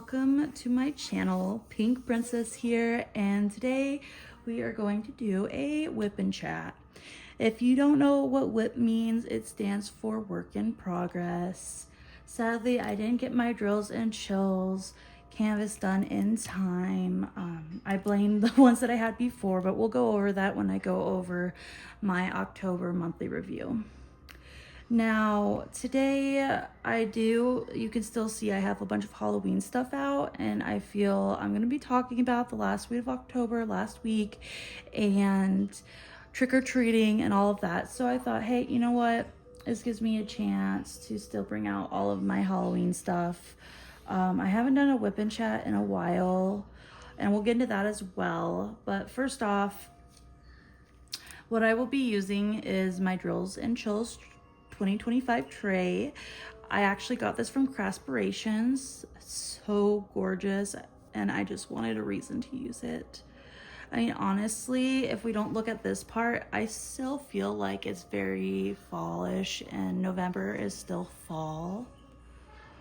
welcome to my channel. Pink Princess here, and today we are going to do a WIP and chat. If you don't know what WIP means, it stands for work in progress. Sadly, I didn't get my drills and chills canvas done in time. I blame the ones that I had before, but we'll go over that when I go over my October monthly review. Now, today you can still see I have a bunch of Halloween stuff out, and I feel I'm going to be talking about the last week of October, last week, and trick-or-treating and all of that. So I thought, hey, you know what? This gives me a chance to still bring out all of my Halloween stuff. I haven't done a WIP and chat in a while, and we'll get into that as well. But first off, what I will be using is my Drills and Chills 2025 tray. I actually got this from Craspirations. So gorgeous, and I just wanted a reason to use it. I mean, honestly, if we don't look at this part, I still feel like it's very fallish, and November is still fall.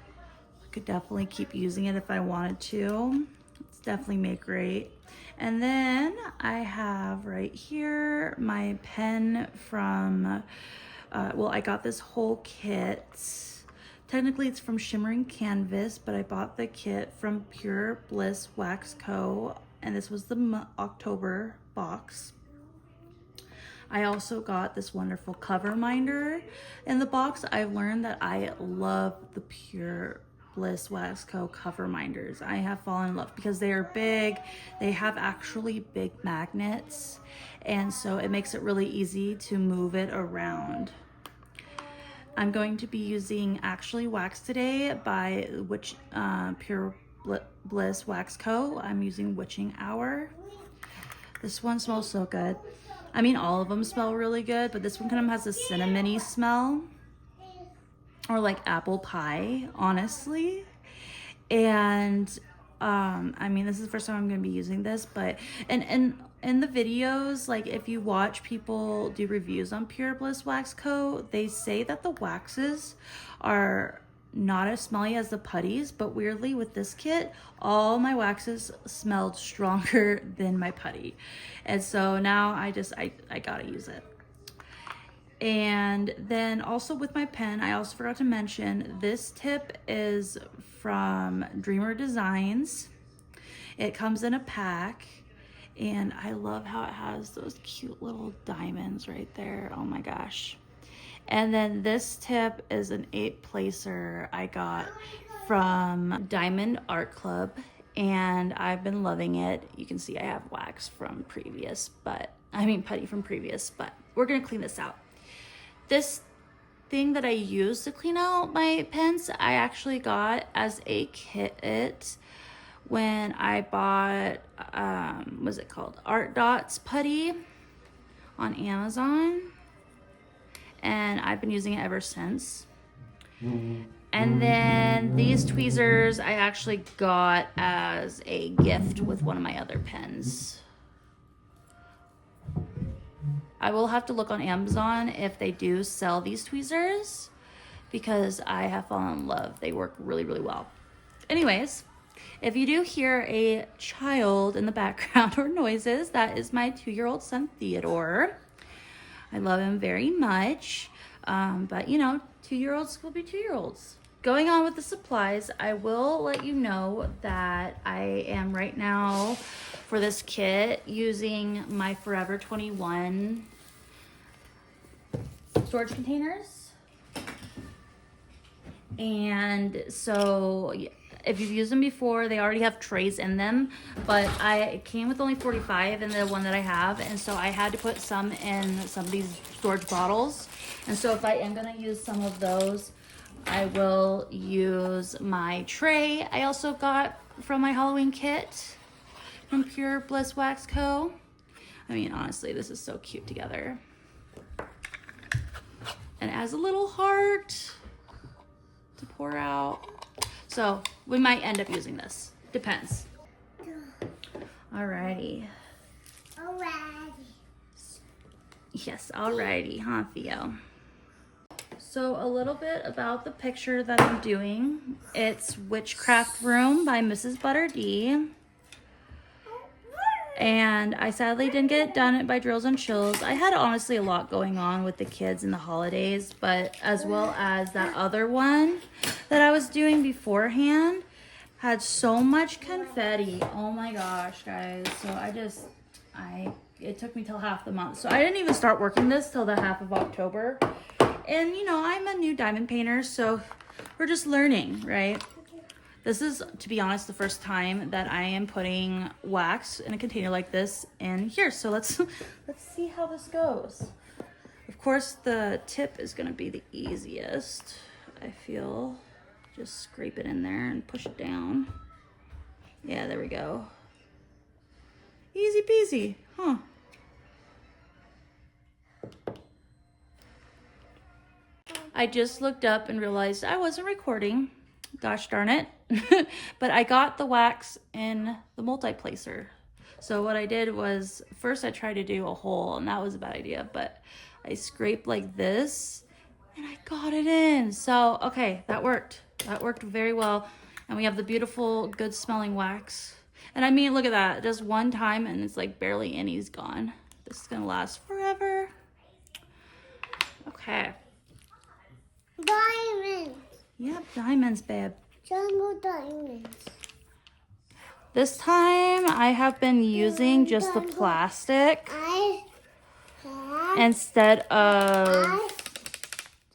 I could definitely keep using it if I wanted to. It's definitely made great. And then I have right here my pen from well, I got this whole kit. Technically it's from Shimmering Canvas, but I bought the kit from Pure Bliss Wax Co. And this was the October box. I also got this wonderful cover minder in the box. I've learned that I love the Pure Bliss Wax Co. cover minders. I have fallen in love because they are big. They have actually big magnets, and so it makes it really easy to move it around. I'm going to be using Actually Wax today by Pure Bliss Wax Co. I'm using Witching Hour. This one smells so good. I mean, all of them smell really good, but this one kind of has a cinnamony smell, or like apple pie, honestly. And I mean, this is the first time I'm going to be using this, but and in the videos, like if you watch people do reviews on Pure Bliss Wax Co., they say that the waxes are not as smelly as the putties, but weirdly with this kit, all my waxes smelled stronger than my putty. And so now I gotta use it. And then also with my pen, I also forgot to mention, this tip is from Dreamer Designs. It comes in a pack, and I love how it has those cute little diamonds right there. Oh my gosh. And then this tip is an 8-placer I got from Diamond Art Club, and I've been loving it. You can see I have wax from previous, putty from previous, but we're gonna clean this out. This thing that I use to clean out my pens, I actually got as a kit when I bought, what's it called? Art Dots putty on Amazon. And I've been using it ever since. And then these tweezers I actually got as a gift with one of my other pens. I will have to look on Amazon if they do sell these tweezers, because I have fallen in love. They work really, really well. Anyways, if you do hear a child in the background or noises, that is my 2-year-old son, Theodore. I love him very much, but you know, 2-year-olds will be 2-year-olds. Going on with the supplies, I will let you know that I am right now for this kit using my Forever 21 storage containers. And so if you've used them before, they already have trays in them, but it came with only 45 in the one that I have, and so I had to put some in some of these storage bottles. And so if I am going to use some of those, I will use my tray I also got from my Halloween kit from Pure Bliss Wax Co. I mean, honestly, this is so cute together. And it has a little heart to pour out. So we might end up using this. Depends. Alrighty. Alrighty. Yes, alrighty, huh, Theo? So a little bit about the picture that I'm doing. It's Witchcraft Room by Mrs. Butter D. And I sadly didn't get it done by Drills and Chills. I had honestly a lot going on with the kids in the holidays, but as well as that other one that I was doing beforehand had so much confetti. Oh my gosh, guys. So it took me till half the month. So I didn't even start working this till the half of October. And you know, I'm a new diamond painter, so we're just learning, right? This is, to be honest, the first time that I am putting wax in a container like this in here. So let's see how this goes. Of course, the tip is gonna be the easiest, I feel. Just scrape it in there and push it down. Yeah, there we go. Easy peasy, huh? I just looked up and realized I wasn't recording. Gosh darn it. But I got the wax in the multi-placer. So what I did was, first I tried to do a hole, and that was a bad idea, but I scraped like this and I got it in. So, okay, that worked. That worked very well. And we have the beautiful, good smelling wax. And I mean, look at that. Just one time and it's like barely any's gone. This is gonna last forever. Okay. Diamonds. Yep, diamonds, babe. Jungle diamonds. This time I have been using just the plastic I have. instead of,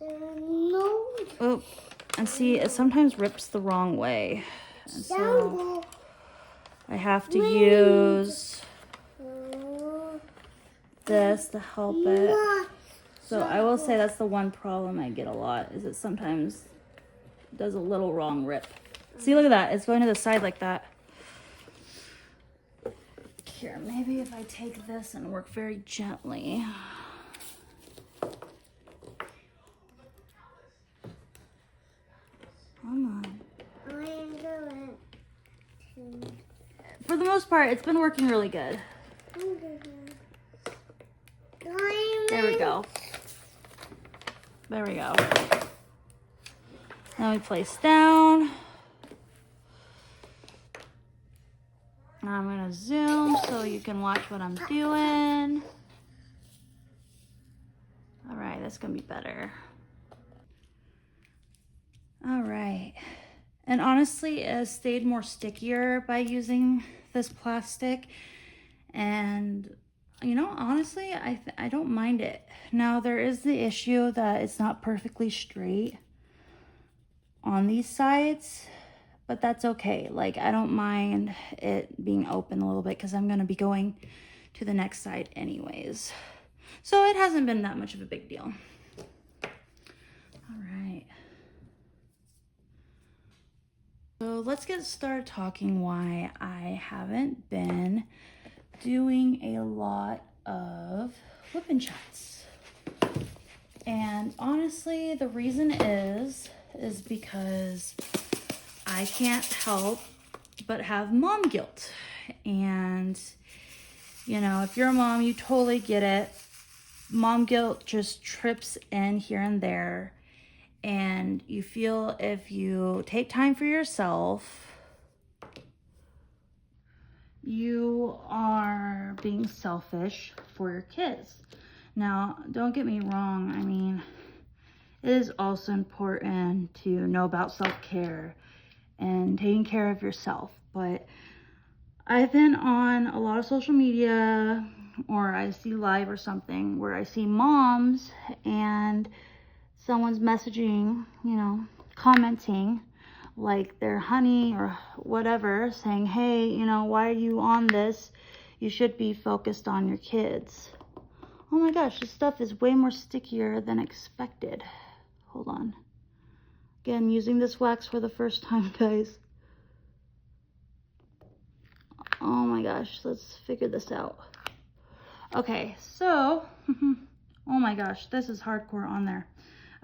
No. oh, and see, it sometimes rips the wrong way. And so Jungle. I have to use this to help it. So I will say that's the one problem I get a lot, is it sometimes does a little wrong rip. See, look at that. It's going to the side like that. Here, maybe if I take this and work very gently. Come on. For the most part, it's been working really good. There we go. There we go. Now we place down. Now I'm gonna zoom so you can watch what I'm doing. All right, that's gonna be better. All right. And honestly, it has stayed more stickier by using this plastic. And you know, honestly, I don't mind it. Now, there is the issue that it's not perfectly straight on these sides, but that's okay. Like, I don't mind it being open a little bit because I'm going to be going to the next side anyways. So it hasn't been that much of a big deal. All right. So let's get started talking why I haven't been doing a lot of whipping chats. And honestly, the reason is because I can't help but have mom guilt. And you know, if you're a mom, you totally get it. Mom guilt just trips in here and there, and you feel if you take time for yourself, you are being selfish for your kids. Now, don't get me wrong. I mean, it is also important to know about self-care and taking care of yourself. But I've been on a lot of social media, or I see live or something where I see moms and someone's messaging, you know, commenting like their honey or whatever, saying, hey, you know, why are you on this? You should be focused on your kids. Oh my gosh, this stuff is way more stickier than expected. Hold on. Again, using this wax for the first time, guys. Oh my gosh, let's figure this out. Okay, so, oh my gosh, this is hardcore on there.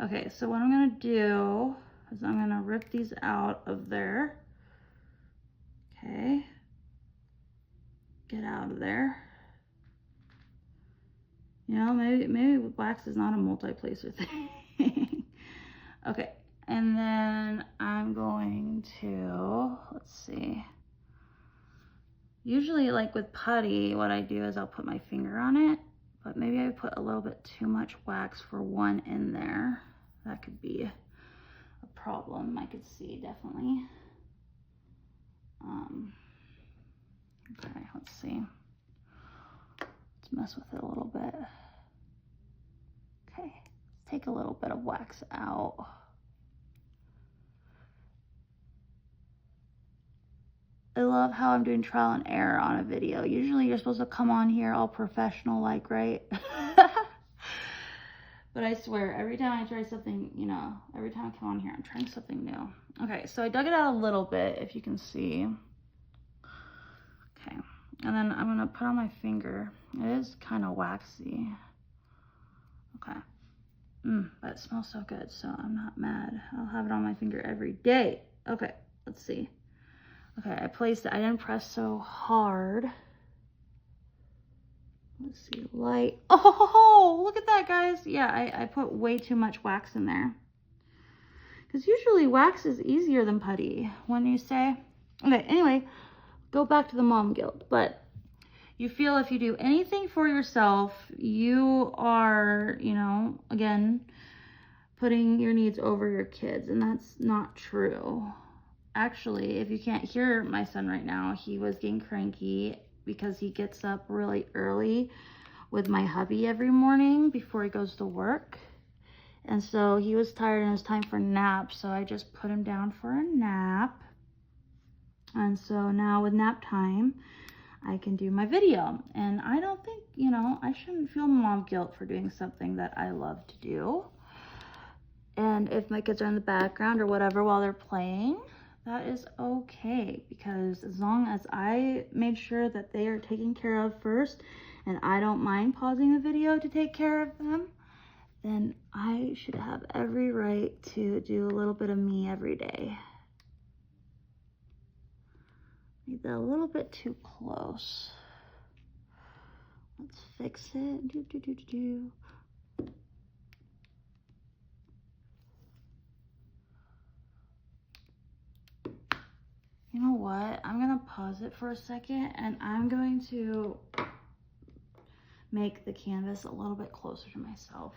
Okay, so what I'm gonna do is I'm gonna rip these out of there. Okay. Get out of there. You know, maybe wax is not a multi-placer thing. Okay, and then I'm going to, let's see. Usually like with putty, what I do is I'll put my finger on it, but maybe I put a little bit too much wax for one in there. That could be a problem. I could see definitely. Okay, let's see. Let's mess with it a little bit. Okay, let's take a little bit of wax out. I love how I'm doing trial and error on a video. Usually you're supposed to come on here all professional like, right? But I swear, every time I try something, you know, every time I come on here, I'm trying something new. Okay, so I dug it out a little bit, if you can see. Okay, and then I'm gonna put on my finger. It is kind of waxy. Okay. But it smells so good, so I'm not mad. I'll have it on my finger every day. Okay, let's see. Okay, I placed it. I didn't press so hard. Let's see, light. Oh, look at that, guys. Yeah, I put way too much wax in there. Because usually wax is easier than putty, wouldn't you say? Okay, anyway, go back to the mom guilt. But you feel if you do anything for yourself, you are, you know, again, putting your needs over your kids. And that's not true. Actually, if you can't hear my son right now, he was getting cranky because he gets up really early with my hubby every morning before he goes to work. And so he was tired and it was time for a nap. So I just put him down for a nap. And so now with nap time, I can do my video. And I don't think, you know, I shouldn't feel mom guilt for doing something that I love to do. And if my kids are in the background or whatever while they're playing, that is okay, because as long as I made sure that they are taken care of first and I don't mind pausing the video to take care of them, then I should have every right to do a little bit of me every day. Made that a little bit too close. Let's fix it. You know what? I'm gonna pause it for a second and I'm going to make the canvas a little bit closer to myself.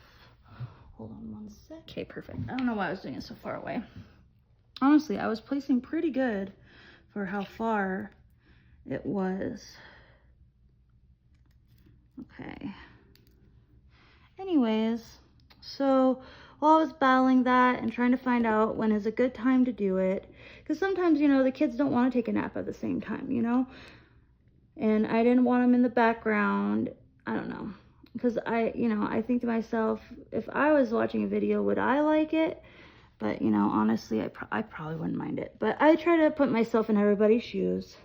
Hold on one sec. Okay, perfect. I don't know why I was doing it so far away. Honestly, I was placing pretty good for how far it was. Okay. Anyways, so while I was battling that and trying to find out when is a good time to do it, because sometimes, you know, the kids don't want to take a nap at the same time, you know, and I didn't want them in the background. I don't know, because I think to myself, if I was watching a video, would I like it? But, you know, honestly, I probably wouldn't mind it. But I try to put myself in everybody's shoes.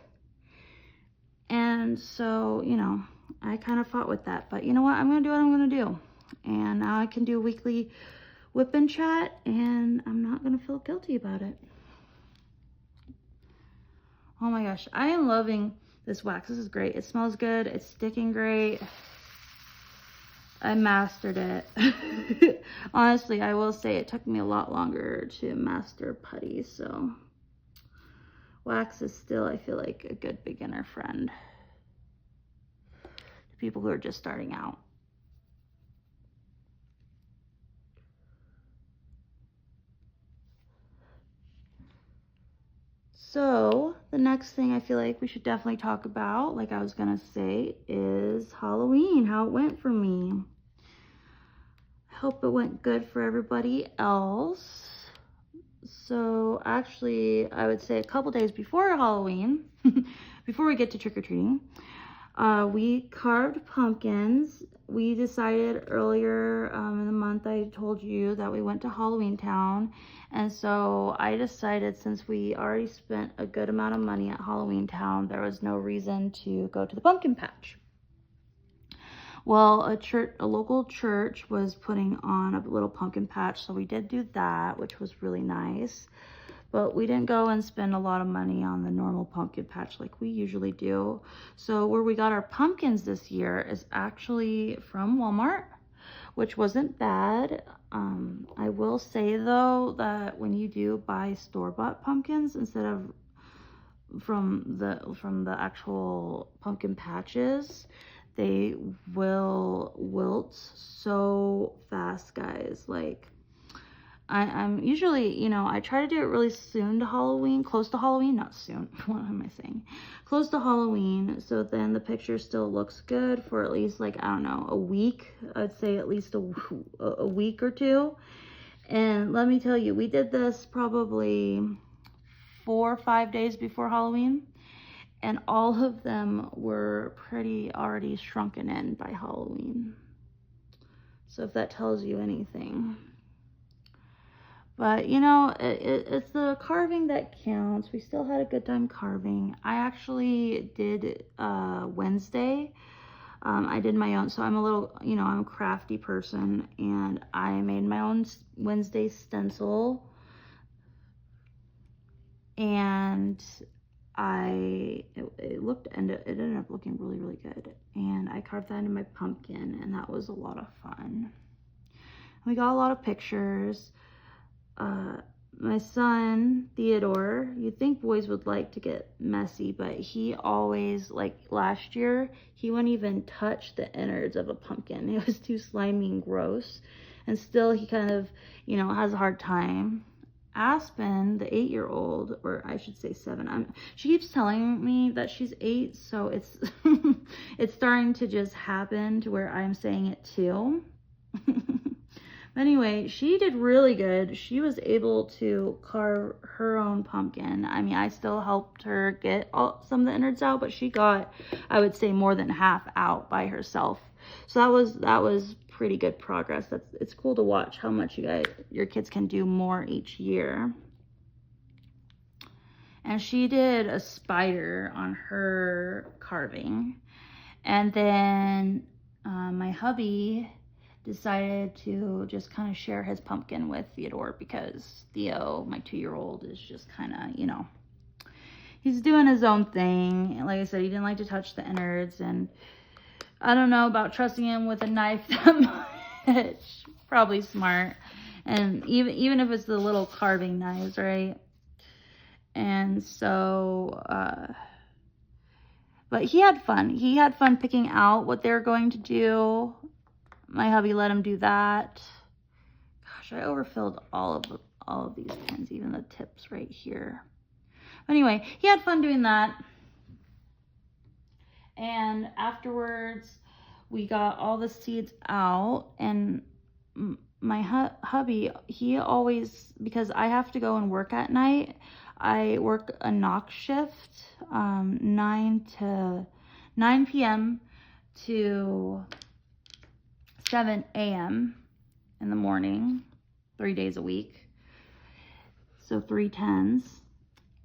And so, you know, I kind of fought with that. But you know what? I'm going to do what I'm going to do. And now I can do a weekly whip and chat, and I'm not going to feel guilty about it. Oh my gosh, I am loving this wax. This is great. It smells good. It's sticking great. I mastered it. Honestly, I will say it took me a lot longer to master putty, so wax is still, I feel like, a good beginner friend to people who are just starting out. So the next thing I feel like we should definitely talk about, like I was gonna say, is Halloween, how it went for me. I hope it went good for everybody else. So actually, I would say a couple days before Halloween, before we get to trick-or-treating, we carved pumpkins. We decided earlier in the month, I told you that we went to Halloween Town. And so I decided, since we already spent a good amount of money at Halloween Town, there was no reason to go to the pumpkin patch. Well, a local church was putting on a little pumpkin patch, so we did do that, which was really nice. But we didn't go and spend a lot of money on the normal pumpkin patch like we usually do. So where we got our pumpkins this year is actually from Walmart. which wasn't bad. I will say though that when you do buy store-bought pumpkins instead of from the actual pumpkin patches, they will wilt so fast, guys. Like I'm usually, you know, I try to do it really soon to Halloween, close to Halloween, not soon. What am I saying? Close to Halloween, so then the picture still looks good for at least, like, I don't know, a week. I'd say at least a week or two. And let me tell you, we did this probably 4 or 5 days before Halloween, and all of them were pretty already shrunken in by Halloween. So if that tells you anything. But, you know, it's the carving that counts. We still had a good time carving. I actually did Wednesday. I did my own. So I'm a little, you know, I'm a crafty person. And I made my own Wednesday stencil. And it ended up looking really, really good. And I carved that into my pumpkin. And that was a lot of fun. We got a lot of pictures. My son, Theodore, you'd think boys would like to get messy, but he always, like last year, he wouldn't even touch the innards of a pumpkin. It was too slimy and gross. And still he kind of, you know, has a hard time. Aspen, the 8-year-old, or I should say 7, she keeps telling me that she's 8, so it's it's starting to just happen to where I'm saying it too. Anyway, she did really good. She was able to carve her own pumpkin. I mean, I still helped her get some of the innards out, but she got, I would say, more than half out by herself. So that was pretty good progress. It's cool to watch how much your kids can do more each year. And she did a spider on her carving. And then my hubby decided to just kind of share his pumpkin with Theodore because Theo, my 2-year-old, is just kind of, you know, he's doing his own thing. And like I said, he didn't like to touch the innards, and I don't know about trusting him with a knife that much. Probably smart. And even if it's the little carving knives, right? And so, but he had fun. He had fun picking out what they're going to do. My hubby let him do that. Gosh, I overfilled all of these pins, even the tips right here. But anyway, he had fun doing that. And afterwards, we got all the seeds out. And my hubby, he always, because I have to go and work at night, I work a knock shift, 9 p.m. to 7 a.m. in the morning, 3 days a week. So 3 10s.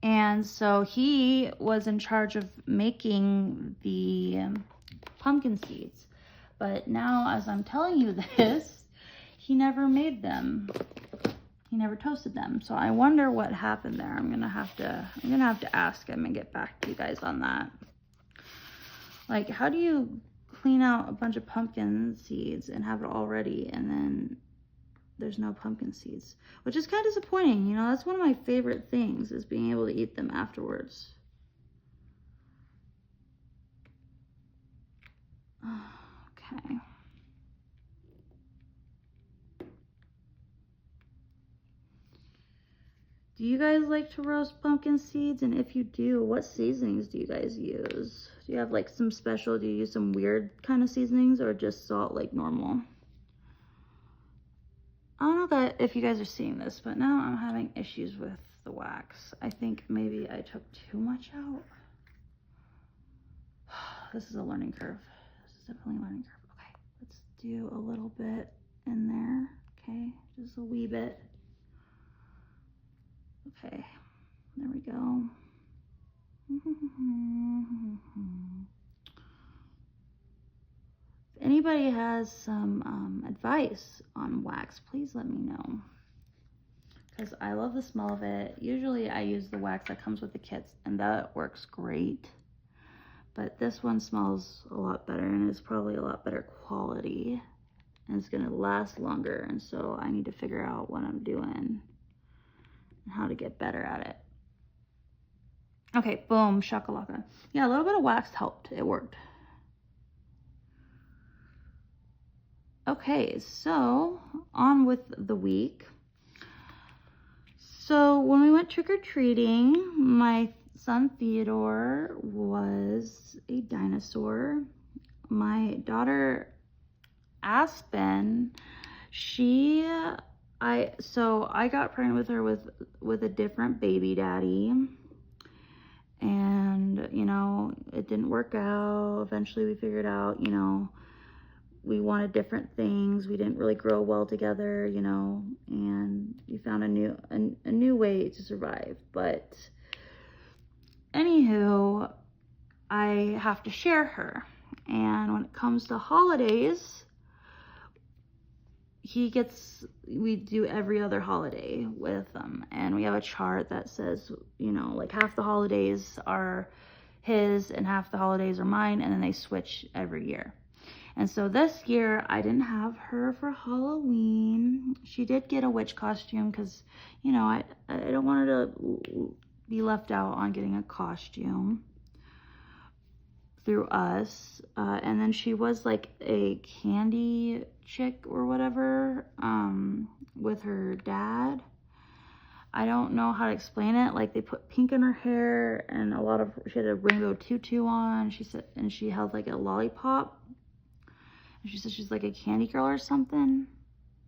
And so he was in charge of making the pumpkin seeds. But now, as I'm telling you this, he never made them. He never toasted them. So I wonder what happened there. I'm gonna have to ask him and get back to you guys on that. Like, how do you clean out a bunch of pumpkin seeds and have it all ready, and then there's no pumpkin seeds, which is kind of disappointing. You know, that's one of my favorite things, is being able to eat them afterwards. Okay. Do you guys like to roast pumpkin seeds? And if you do, what seasonings do you guys use? Do you have like some special, do you use some weird kind of seasonings, or just salt like normal? I don't know if you guys are seeing this, but now I'm having issues with the wax. I think maybe I took too much out. This is a learning curve. This is definitely a learning curve. Okay, let's do a little bit in there. Okay, just a wee bit. Okay, there we go. If anybody has some advice on wax, please let me know, because I love the smell of it. Usually I use the wax that comes with the kits, and that works great. But this one smells a lot better, and is probably a lot better quality. and it's gonna last longer. And so I need to figure out what I'm doing and how to get better at it. Okay, boom, shakalaka. Yeah, a little bit of wax helped. It worked. Okay, so on with the week. So when we went trick-or-treating, my son Theodore was a dinosaur. My daughter Aspen, I got pregnant with her with a different baby daddy, and you know, it didn't work out. Eventually we figured out, you know, we wanted different things. We didn't really grow well together, you know, and we found a new way to survive. But anywho, I have to share her. And when it comes to holidays, we do every other holiday with them. And we have a chart that says, you know, like half the holidays are his and half the holidays are mine. And then they switch every year. And so this year, I didn't have her for Halloween. She did get a witch costume because, you know, I don't want her to be left out on getting a costume through us. And then she was like a candy chick or whatever with her dad. I don't know how to explain it. Like, they put pink in her hair and she had a rainbow tutu on. She said, and she held like a lollipop. She said she's like a candy girl or something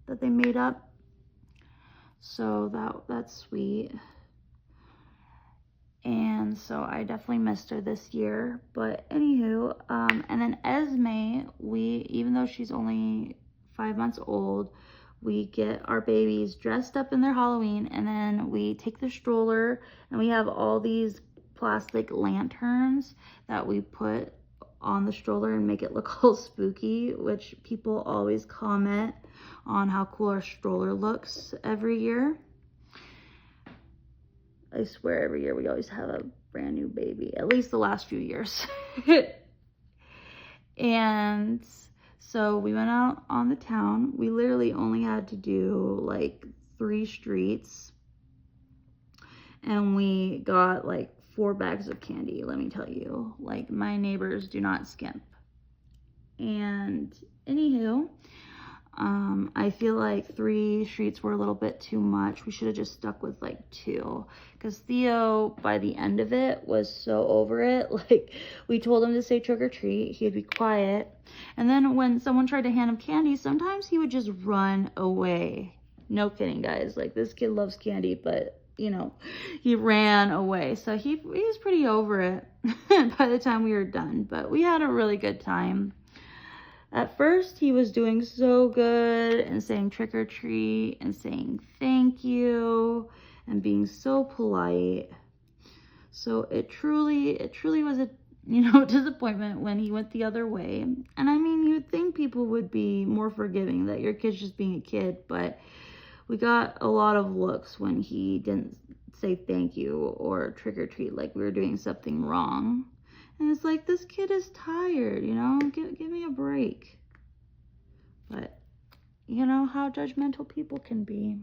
that they made up. So that's sweet. And so I definitely missed her this year. But anywho, and then Esme, even though she's only 5 months old, we get our babies dressed up in their Halloween, and then we take the stroller, and we have all these plastic lanterns that we put on the stroller and make it look all spooky, which people always comment on how cool our stroller looks every year. I swear every year we always have a brand new baby, at least the last few years. And so we went out on the town. We literally only had to do like 3 streets, and we got like 4 bags of candy. Let me tell you, like, my neighbors do not skimp. And anywho, I feel like 3 streets were a little bit too much. We should have just stuck with like 2, because Theo, by the end of it, was so over it. Like, we told him to say trick or treat, he'd be quiet, and then when someone tried to hand him candy, sometimes he would just run away. No kidding, guys. Like, this kid loves candy, but you know, he ran away. So he was pretty over it by the time we were done, but we had a really good time. At first, he was doing so good and saying trick or treat and saying thank you and being so polite. So it truly was a, you know, disappointment when he went the other way. And I mean, you'd think people would be more forgiving that your kid's just being a kid, but we got a lot of looks when he didn't say thank you or trick or treat, like we were doing something wrong. And it's like, this kid is tired, you know, give me a break. But you know how judgmental people can be.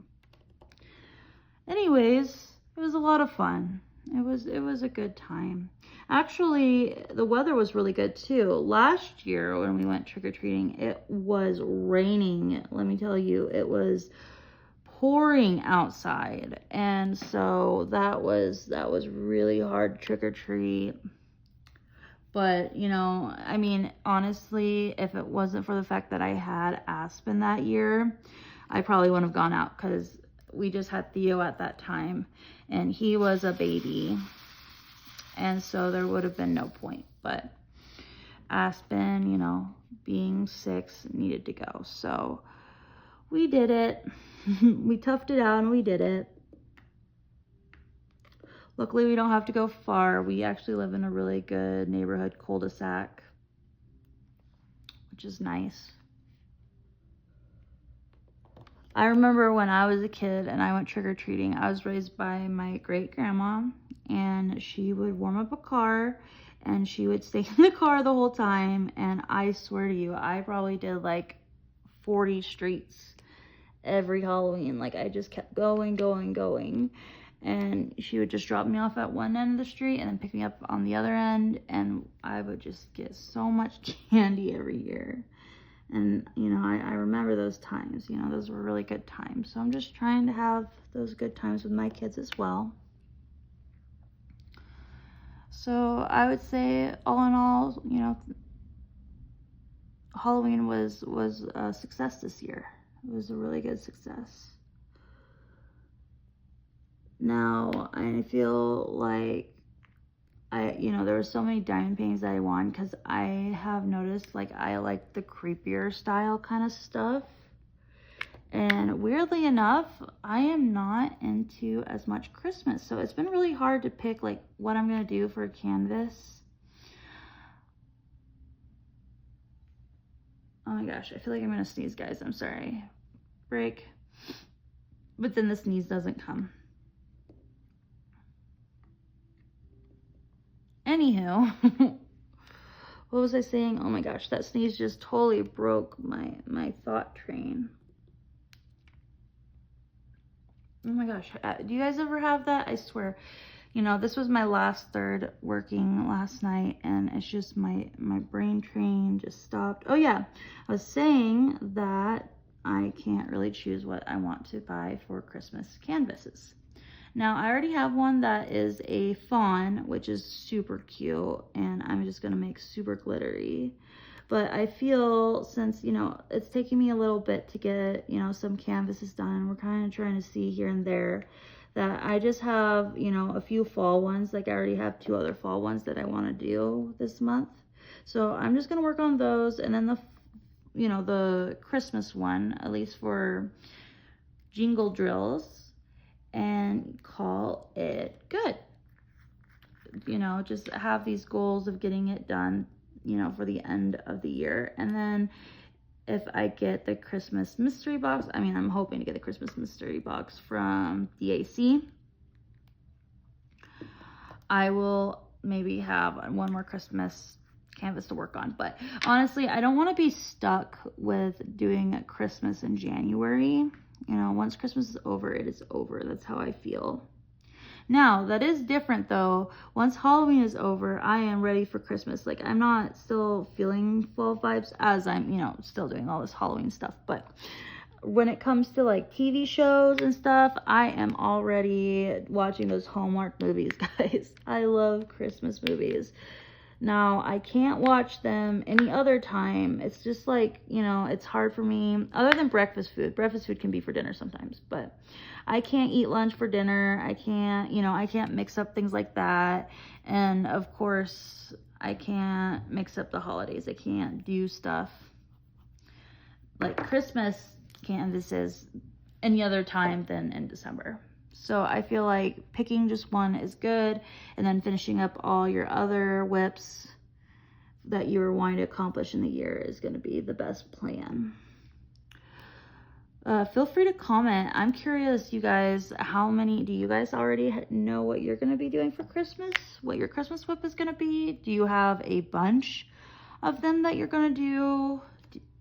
Anyways, it was a lot of fun. It was a good time. Actually, the weather was really good too. Last year when we went trick-or-treating, it was raining. Let me tell you, it was pouring outside, and so that was really hard trick-or-treat. But you know, I mean, honestly, if it wasn't for the fact that I had Aspen that year, I probably wouldn't have gone out, because we just had Theo at that time and he was a baby, and so there would have been no point. But Aspen, you know, being 6, needed to go, so we did it. We toughed it out and we did it. Luckily, we don't have to go far. We actually live in a really good neighborhood cul-de-sac, which is nice. I remember when I was a kid and I went trick-or-treating, I was raised by my great-grandma, and she would warm up a car and she would stay in the car the whole time. And I swear to you, I probably did like 40 streets every Halloween. Like, I just kept going. And she would just drop me off at one end of the street and then pick me up on the other end. And I would just get so much candy every year. And, you know, I remember those times. You know, those were really good times. So I'm just trying to have those good times with my kids as well. So I would say, all in all, you know, Halloween was a success this year. It was a really good success. Now, I feel like there were so many diamond paintings that I won because I have noticed, like, I like the creepier style kind of stuff. And weirdly enough, I am not into as much Christmas. So it's been really hard to pick, like, what I'm going to do for a canvas. Oh my gosh, I feel like I'm going to sneeze, guys. I'm sorry. Break. But then the sneeze doesn't come. Anywho, what was I saying? Oh my gosh, that sneeze just totally broke my thought train. Oh my gosh, do you guys ever have that? I swear, you know, this was my last third working last night, and it's just my brain train just stopped. Oh yeah, I was saying that I can't really choose what I want to buy for Christmas canvases. Now, I already have one that is a fawn, which is super cute, and I'm just gonna make super glittery. But I feel, since, you know, it's taking me a little bit to get, you know, some canvases done, we're kind of trying to see here and there, that I just have, you know, a few fall ones. Like, I already have 2 other fall ones that I want to do this month. So I'm just gonna work on those, and then the Christmas one, at least for jingle drills, and call it good. You know, just have these goals of getting it done, you know, for the end of the year. And then if I get the Christmas mystery box, I mean, I'm hoping to get the Christmas mystery box from DAC, I will maybe have one more Christmas canvas to work on. But honestly, I don't want to be stuck with doing Christmas in January. You know, once Christmas is over, it is over. That's how I feel. Now, that is different though. Once Halloween is over, I am ready for Christmas. Like, I'm not still feeling fall vibes as I'm, you know, still doing all this Halloween stuff. But when it comes to like TV shows and stuff, I am already watching those Hallmark movies, guys. I love Christmas movies. Now, I can't watch them any other time. It's just like, you know, it's hard for me. Other than breakfast food. Breakfast food can be for dinner sometimes. But I can't eat lunch for dinner. I can't mix up things like that. And, of course, I can't mix up the holidays. I can't do stuff like Christmas canvases any other time than in December. So I feel like picking just one is good, and then finishing up all your other WIPs that you're wanting to accomplish in the year is going to be the best plan. Feel free to comment. I'm curious, you guys, do you guys already know what you're going to be doing for Christmas? What your Christmas WIP is going to be? Do you have a bunch of them that you're going to do?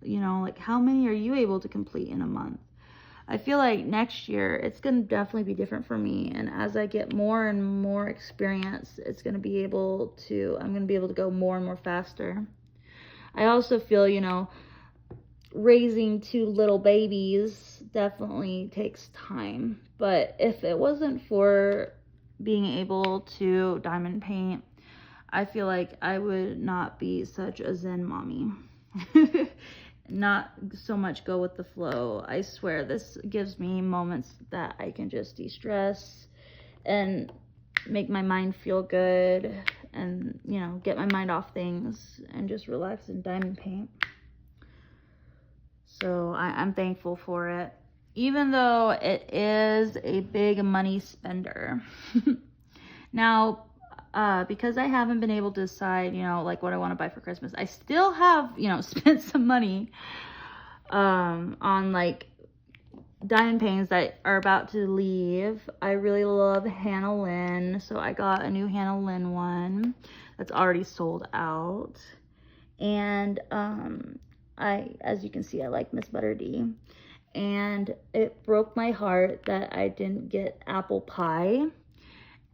You know, like, how many are you able to complete in a month? I feel like next year it's going to definitely be different for me, and as I get more and more experience, I'm going to be able to go more and more faster. I also feel, you know, raising 2 little babies definitely takes time, but if it wasn't for being able to diamond paint, I feel like I would not be such a zen mommy. Not so much go with the flow. I swear, this gives me moments that I can just de-stress and make my mind feel good, and, you know, get my mind off things and just relax and diamond paint. So I'm thankful for it, even though it is a big money spender. Now, because I haven't been able to decide, you know, like, what I want to buy for Christmas, I still have, you know, spent some money on like diamond paintings that are about to leave. I really love Hannah Lynn, so I got a new Hannah Lynn one that's already sold out. And as you can see, I like Miss Butter D. And it broke my heart that I didn't get apple pie.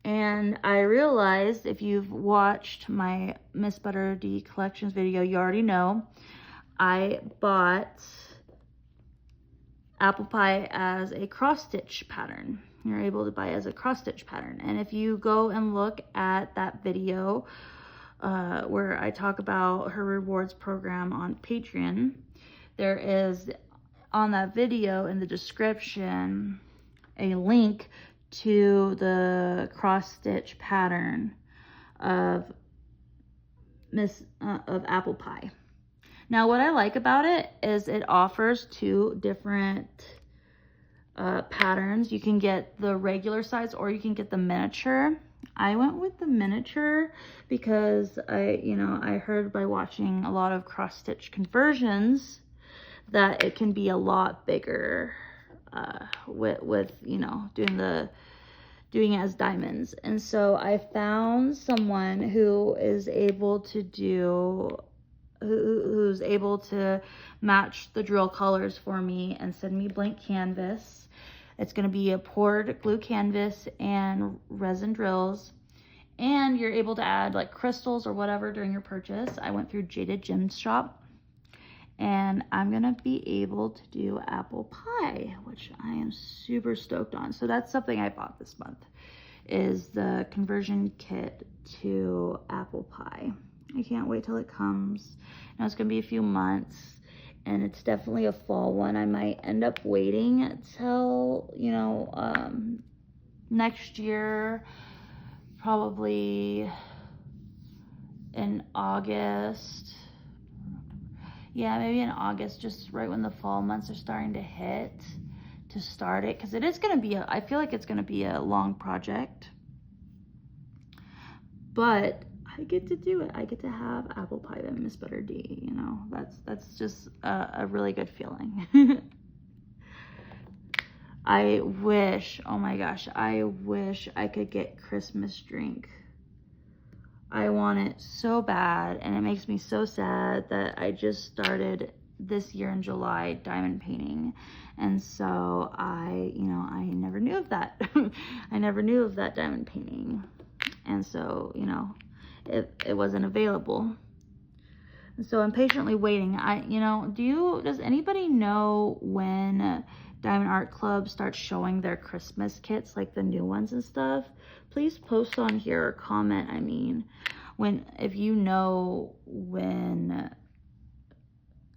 And I realized, if you've watched my Miss Butter D collections video, you already know I bought apple pie as a cross stitch pattern. You're able to buy as a cross stitch pattern. And if you go and look at that video where I talk about her rewards program on Patreon, there is on that video in the description a link to the cross stitch pattern of apple pie. Now, what I like about it is it offers two different patterns. You can get the regular size or you can get the miniature. I went with the miniature because I heard by watching a lot of cross stitch conversions that it can be a lot bigger with doing it as diamonds. And so I found someone who is able to who's able to match the drill colors for me and send me blank canvas. It's going to be a poured glue canvas and resin drills, and you're able to add like crystals or whatever during your purchase. I went through Jaded Gem's shop, and I'm gonna be able to do apple pie, which I am super stoked on. So that's something I bought this month, is the conversion kit to apple pie. I can't wait till it comes. Now it's gonna be a few months, and it's definitely a fall one. I might end up waiting till, next year, probably in August. Yeah, maybe in August, just right when the fall months are starting to hit, to start it, because it is going to be I feel like it's going to be a long project, but I get to do it. I get to have apple pie by Miss Butter D. That's just a really good feeling. I wish, oh my gosh, I wish I could get Christmas drink. I want it so bad, and it makes me so sad that I just started this year in July diamond painting, and so I never knew of that. I never knew of that diamond painting, and so it wasn't available. And so I'm patiently waiting. Does anybody know when Diamond Art Club starts showing their Christmas kits, like the new ones and stuff? Please post on here or comment, if you know when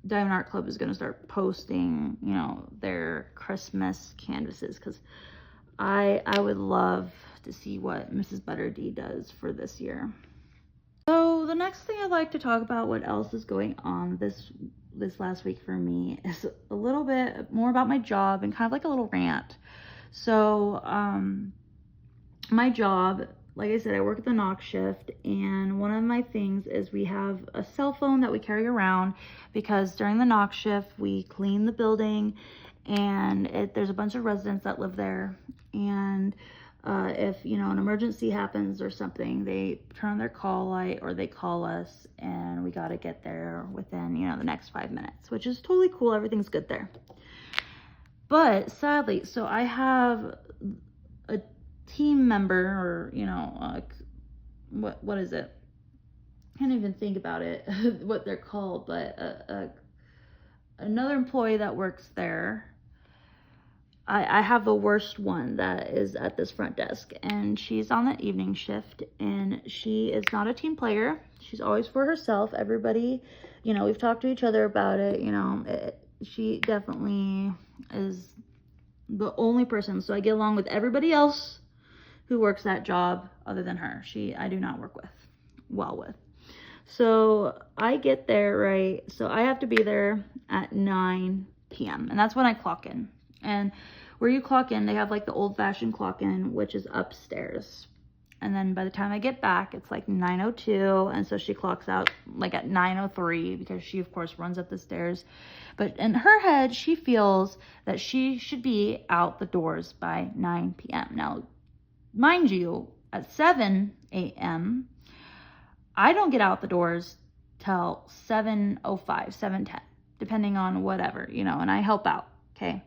Diamond Art Club is going to start posting, their Christmas canvases, because I would love to see what Mrs. Butter D does for this year. So the next thing I'd like to talk about, what else is going on this last week for me, is a little bit more about my job and kind of like a little rant. So my job, like I said, I work at the knock shift, and one of my things is we have a cell phone that we carry around because during the knock shift we clean the building, and there's a bunch of residents that live there, and if an emergency happens or something, they turn on their call light or they call us, and we got to get there within the next 5 minutes, which is totally cool. Everything's good there. But sadly, so I have a team member, or what is it? I can't even think about it what they're called, but another employee that works there. I have the worst one that is at this front desk, and she's on the evening shift, and she is not a team player. She's always for herself. Everybody, we've talked to each other about it. She definitely is the only person. So I get along with everybody else who works that job other than her. I do not work well with. So I get there, right? So I have to be there at 9 p.m. and that's when I clock in. And where you clock in, they have like the old-fashioned clock in, which is upstairs. And then by the time I get back, it's like 9:02, and so she clocks out like at 9:03 because she, of course, runs up the stairs. But in her head, she feels that she should be out the doors by 9 p.m. Now, mind you, at 7 a.m., I don't get out the doors till 7:05, 7:10. depending on whatever, you know, and I help out, okay?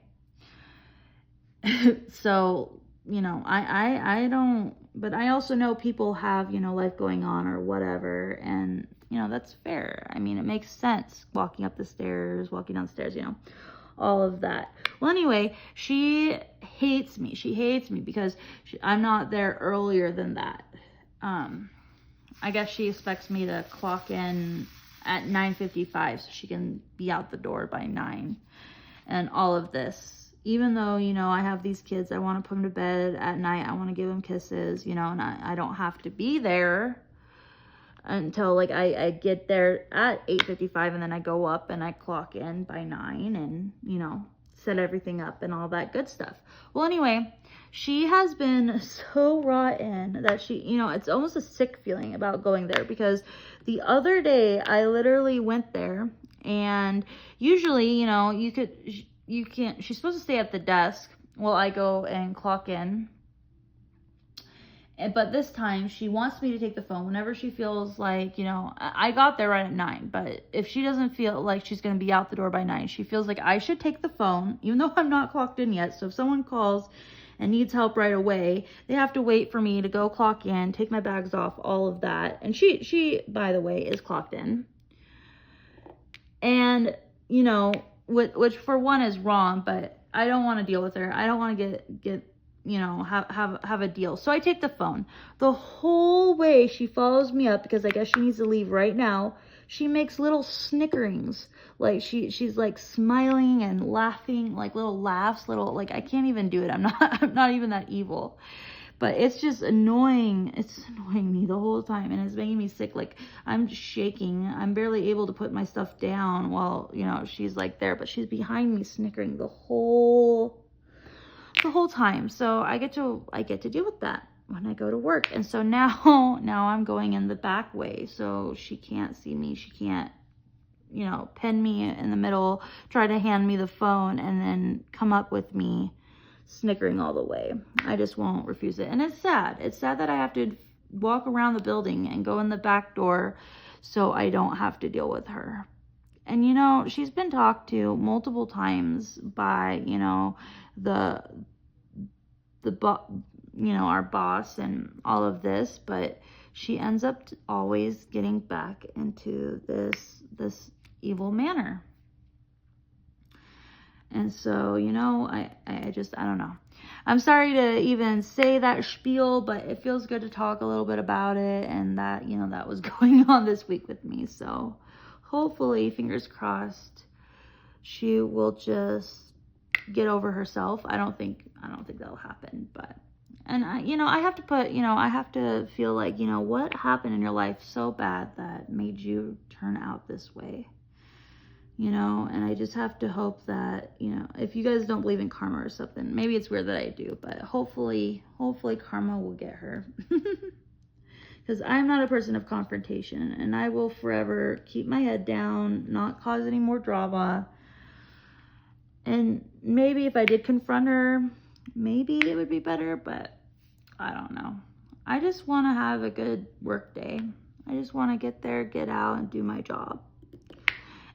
So, you know, I don't, but I also know people have, you know, life going on or whatever, and, you know, that's fair. I mean, it makes sense, walking up the stairs, walking downstairs, you know, all of that. Well, anyway, she hates me. She hates me because I'm not there earlier than that. I guess she expects me to clock in at 9:55 so she can be out the door by 9, and all of this. Even though, you know, I have these kids, I want to put them to bed at night. I want to give them kisses, you know, and I don't have to be there until, like, I get there at 8:55, and then I go up and I clock in by 9 and, you know, set everything up and all that good stuff. Well, anyway, she has been so rotten that she, you know, it's almost a sick feeling about going there, because the other day I literally went there, and usually, you know, you can't, she's supposed to stay at the desk while I go and clock in. But this time she wants me to take the phone whenever she feels like, you know, I got there right at 9, but if she doesn't feel like she's going to be out the door by 9, she feels like I should take the phone, even though I'm not clocked in yet. So if someone calls and needs help right away, they have to wait for me to go clock in, take my bags off, all of that. And she, by the way, is clocked in. And, you know, which for one is wrong, but I don't want to deal with her. I don't want to get you know, have a deal. So I take the phone. The whole way she follows me up, because I guess she needs to leave right now. She makes little snickerings. Like she's like smiling and laughing, like little laughs, little, like, I can't even do it. I'm not even that evil. But it's just annoying. It's annoying me the whole time, and it's making me sick. Like, I'm just shaking. I'm barely able to put my stuff down while, you know, she's like there, but she's behind me snickering the whole time. So I get to deal with that when I go to work. And so now I'm going in the back way, so she can't see me. She can't, you know, pin me in the middle, try to hand me the phone, and then come up with me snickering all the way. I just won't refuse it. And it's sad. It's sad that I have to walk around the building and go in the back door so I don't have to deal with her. And, you know, she's been talked to multiple times by, you know, you know, our boss and all of this, but she ends up always getting back into this evil manner. And so, you know, I don't know. I'm sorry to even say that spiel, but it feels good to talk a little bit about it, and that, you know, that was going on this week with me. So hopefully, fingers crossed, she will just get over herself. I don't think that'll happen, but, and I have to feel like, you know, what happened in your life so bad that made you turn out this way, you know? And I just have to hope that, you know, if you guys don't believe in karma or something, maybe it's weird that I do, but hopefully karma will get her. Because I'm not a person of confrontation, and I will forever keep my head down, not cause any more drama. And maybe if I did confront her, maybe it would be better, but I don't know. I just want to have a good work day. I just want to get there, get out, and do my job.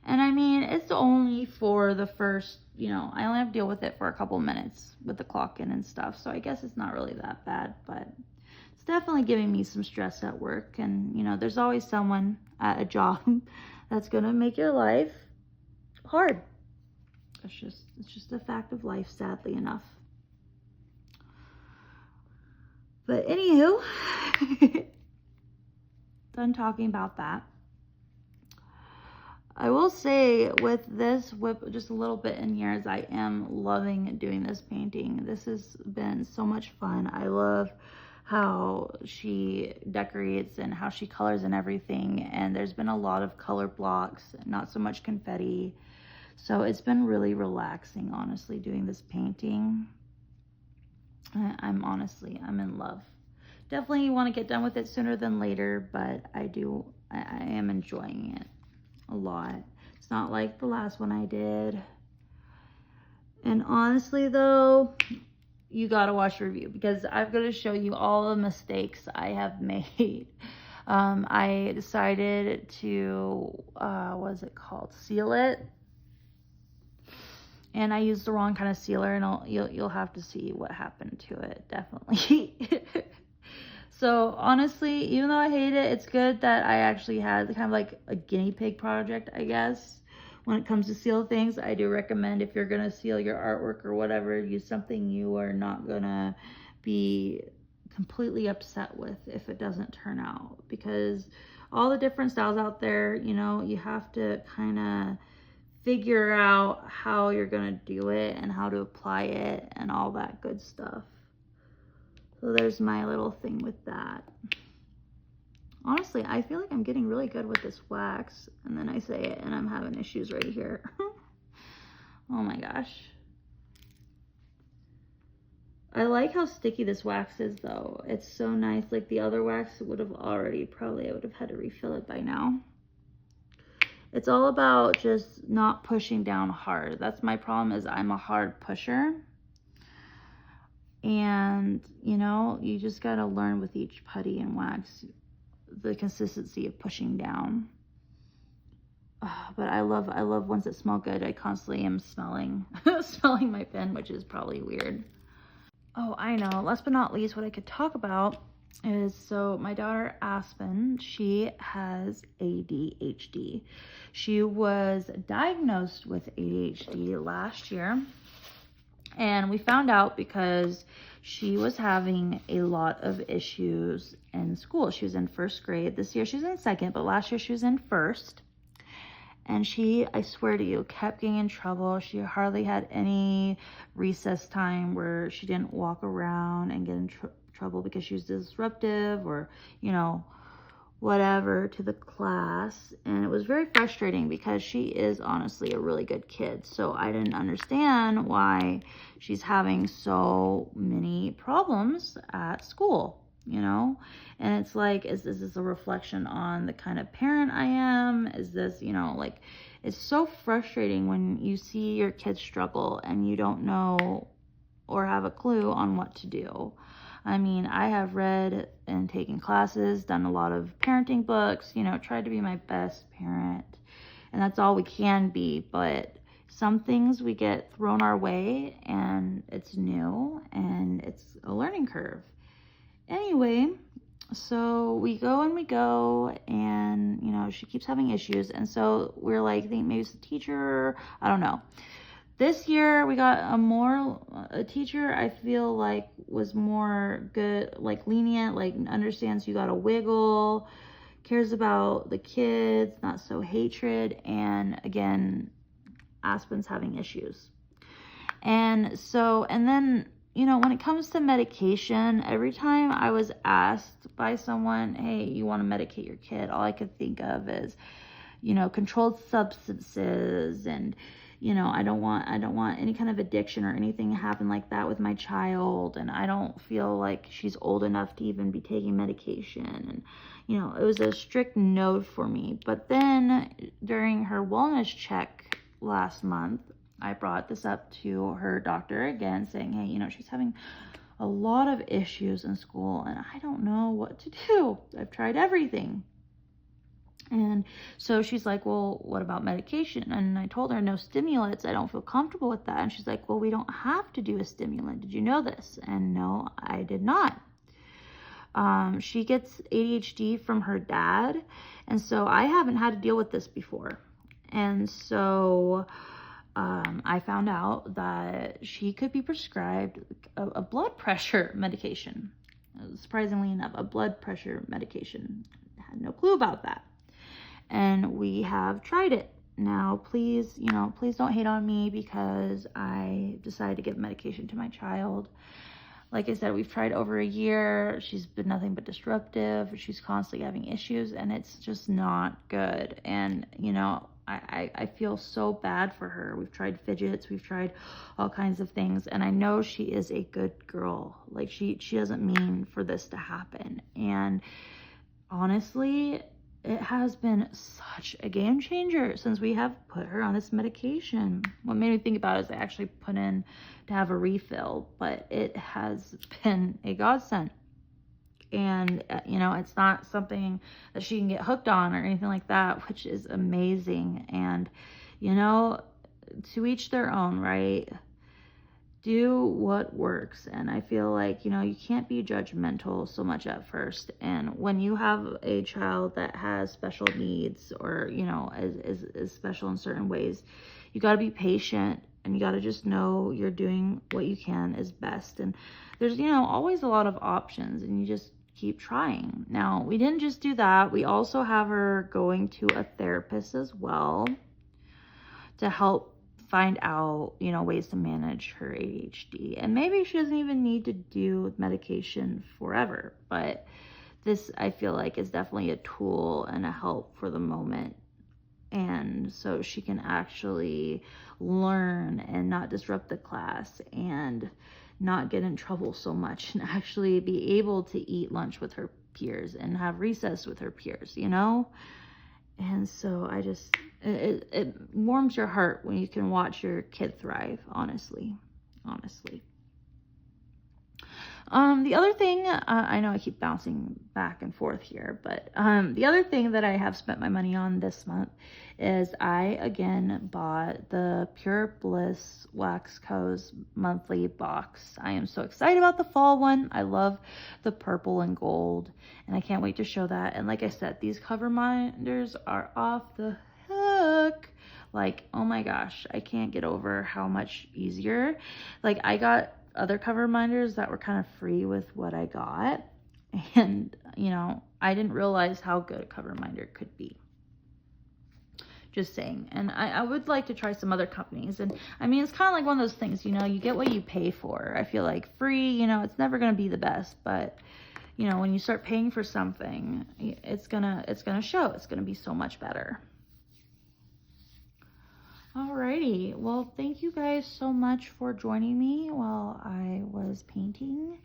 And I mean, it's only for the first, you know, I only have to deal with it for a couple minutes with the clock in and stuff. So I guess it's not really that bad, but it's definitely giving me some stress at work. And, you know, there's always someone at a job that's going to make your life hard. It's just a fact of life, sadly enough. But anywho, done talking about that. I will say with this WIP, just a little bit in here, as I am loving doing this painting. This has been so much fun. I love how she decorates and how she colors and everything. And there's been a lot of color blocks, not so much confetti. So it's been really relaxing, honestly, doing this painting. I'm in love. Definitely want to get done with it sooner than later, but I am enjoying it a lot. It's not like the last one I did. And honestly, though, you gotta watch the review, because I'm gonna show you all the mistakes I have made. I decided to, what is it called? Seal it. And I used the wrong kind of sealer, and you'll have to see what happened to it, definitely. So honestly, even though I hate it, it's good that I actually had kind of like a guinea pig project, I guess. When it comes to seal things, I do recommend, if you're gonna seal your artwork or whatever, use something you are not gonna be completely upset with if it doesn't turn out, because all the different styles out there, you know, you have to kind of figure out how you're gonna do it and how to apply it and all that good stuff. So there's my little thing with that. Honestly, I feel like I'm getting really good with this wax, and then I say it and I'm having issues right here. Oh my gosh. I like how sticky this wax is though. It's so nice. Like the other wax would have already, probably I would have had to refill it by now. It's all about just not pushing down hard. That's my problem, is I'm a hard pusher. And, you know, you just got to learn with each putty and wax the consistency of pushing down. But I love ones that smell good. I constantly am smelling my pen, which is probably weird. Oh, I know. Last but not least, what I could talk about is, so my daughter Aspen, she has ADHD. She was diagnosed with ADHD last year, and we found out because she was having a lot of issues in school. She was in first grade. This year she's in second, but last year she was in first. And she, I swear to you, kept getting in trouble. She hardly had any recess time where she didn't walk around and get in trouble because she was disruptive or, you know, whatever to the class. And it was very frustrating because she is honestly a really good kid. So I didn't understand why she's having so many problems at school, you know? And it's like, is this a reflection on the kind of parent I am? Is this, you know, like, it's so frustrating when you see your kids struggle and you don't know or have a clue on what to do. I mean, I have read and taken classes, done a lot of parenting books, you know, tried to be my best parent. And that's all we can be. But some things we get thrown our way and it's new and it's a learning curve. Anyway, so we go and, you know, she keeps having issues. And so we're like, I think maybe it's the teacher, I don't know. This year we got a teacher I feel like was more good, like lenient, like understands you gotta wiggle, cares about the kids, not so hatred. And again, Aspen's having issues. And so, and then, you know, when it comes to medication, every time I was asked by someone, hey, you want to medicate your kid, all I could think of is, you know, controlled substances, and, you know, I don't want any kind of addiction or anything to happen like that with my child, and I don't feel like she's old enough to even be taking medication. And, you know, it was a strict no for me. But then during her wellness check last month, I brought this up to her doctor again, saying, hey, you know, she's having a lot of issues in school and I don't know what to do. I've tried everything. And so she's like, well, what about medication? And I told her no stimulants. I don't feel comfortable with that. And she's like, well, we don't have to do a stimulant. Did you know this? And no, I did not. She gets ADHD from her dad. And so I haven't had to deal with this before. And so I found out that she could be prescribed a blood pressure medication. Surprisingly enough, a blood pressure medication. I had no clue about that. And we have tried it. Now, please, you know, please don't hate on me because I decided to give medication to my child. Like I said, we've tried over a year. She's been nothing but disruptive. She's constantly having issues and it's just not good. And, you know, I feel so bad for her. We've tried fidgets, we've tried all kinds of things, and I know she is a good girl. Like she doesn't mean for this to happen. And honestly, it has been such a game changer since we have put her on this medication. What made me think about it is I actually put in to have a refill, but it has been a godsend. And, you know, it's not something that she can get hooked on or anything like that, which is amazing. And, you know, to each their own, right? Do what works. And I feel like, you know, you can't be judgmental so much at first. And when you have a child that has special needs, or, you know, is special in certain ways, you got to be patient, and you got to just know you're doing what you can is best. And there's, you know, always a lot of options, and you just keep trying. Now, we didn't just do that. We also have her going to a therapist as well to help find out, you know, ways to manage her ADHD. And maybe she doesn't even need to do medication forever, but this, I feel like, is definitely a tool and a help for the moment. And so she can actually learn and not disrupt the class and not get in trouble so much, and actually be able to eat lunch with her peers and have recess with her peers, you know? And so I just, it warms your heart when you can watch your kid thrive, honestly. The other thing, I know I keep bouncing back and forth here, but the other thing that I have spent my money on this month is I again bought the Pure Bliss Wax Co's monthly box. I am so excited about the fall one. I love the purple and gold, and I can't wait to show that. And like I said, these cover minders are off the hook. Like, oh my gosh, I can't get over how much easier. Like, I got other cover reminders that were kind of free with what I got, and you know, I didn't realize how good a cover reminder could be. Just saying. And I would like to try some other companies. And I mean, it's kind of like one of those things, you know, you get what you pay for. I feel like free, you know, it's never going to be the best, but you know, when you start paying for something, it's gonna show. It's gonna be so much better. Alrighty, well, thank you guys so much for joining me while I was painting,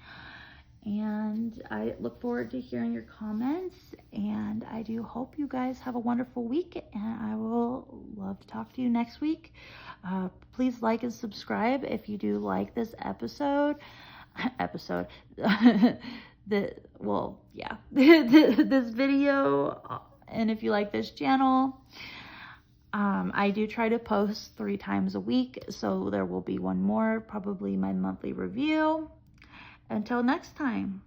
and I look forward to hearing your comments, and I do hope you guys have a wonderful week, and I will love to talk to you next week. Please like and subscribe if you do like this episode, this video, and if you like this channel. I do try to post 3 times a week, so there will be one more, probably my monthly review. Until next time.